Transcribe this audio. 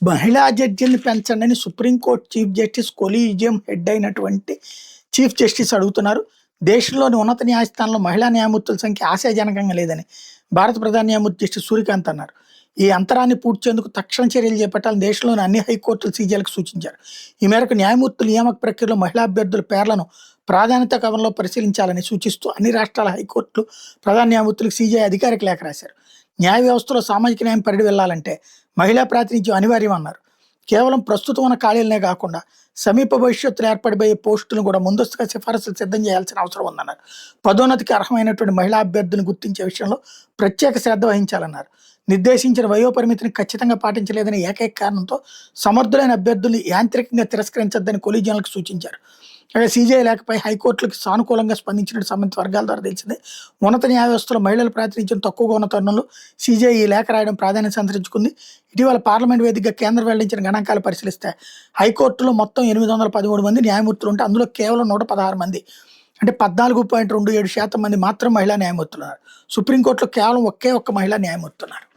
మహిళా జడ్జిని పెంచండి అని supreme court chief justice collegium head అయినటువంటి చీఫ్ జస్టిస్ అడుగుతున్నారు. దేశంలోని ఉన్నత న్యాయస్థానంలో మహిళా న్యాయమూర్తుల సంఖ్య ఆశాజనకంగా లేదని భారత ప్రధాన న్యాయమూర్తి జస్టిస్ సూర్యకాంత్ అన్నారు. ఈ అంతరాన్ని పూడ్చేందుకు తక్షణ చర్యలు చేపట్టాలని దేశంలోని అన్ని హైకోర్టులు సీజేలకు సూచించారు. ఈ మేరకు న్యాయమూర్తుల నియామక ప్రక్రియలో మహిళా అభ్యర్థుల పేర్లను ప్రాధాన్యత క్రమంలో పరిశీలించాలని సూచిస్తూ అన్ని రాష్ట్రాల హైకోర్టులు ప్రధాన న్యాయమూర్తులకు సీజే అధికారిక లేఖ రాశారు. న్యాయ వ్యవస్థలో సామాజిక న్యాయం పరిధి వెళ్లాలంటే మహిళా ప్రాతినిధ్యం అనివార్యం అన్నారు. కేవలం ప్రస్తుతం ఉన్న ఖాళీలనే కాకుండా సమీప భవిష్యత్తులో ఏర్పడిపోయే పోస్టులను కూడా ముందస్తుగా సిఫారసులు సిద్ధం చేయాల్సిన అవసరం ఉందన్నారు. పదోన్నతికి అర్హమైనటువంటి మహిళా అభ్యర్థులను గుర్తించే విషయంలో ప్రత్యేక శ్రద్ధ వహించాలన్నారు. నిర్దేశించిన వయోపరిమితిని ఖచ్చితంగా పాటించలేదని ఏకైక కారణంతో సమర్థులైన అభ్యర్థుల్ని యాంత్రికంగా తిరస్కరించొద్దని కొలీజియన్లకు సూచించారు. అలాగే సీజేఐ లేఖపై హైకోర్టులకు సానుకూలంగా స్పందించినట్టు సంబంధిత వర్గాల ద్వారా తెలిసింది. ఉన్నత న్యాయ వ్యవస్థలో మహిళల ప్రాతినిధ్యం తక్కువగా ఉన్న తరుణంలో సీజేఐ ఈ లేఖ రాయడం ప్రాధాన్యత సంతరించుకుంది. ఇటీవల పార్లమెంట్ వేదికగా కేంద్రం వెల్లడించిన గణాంకాలు పరిశీలిస్తే హైకోర్టులో మొత్తం 813 మంది న్యాయమూర్తులు ఉంటే అందులో కేవలం 116 మంది అంటే 14.27% మంది మాత్రం మహిళా న్యాయమూర్తులు ఉన్నారు. సుప్రీంకోర్టులో కేవలం ఒక్క మహిళా న్యాయమూర్తి ఉన్నారు.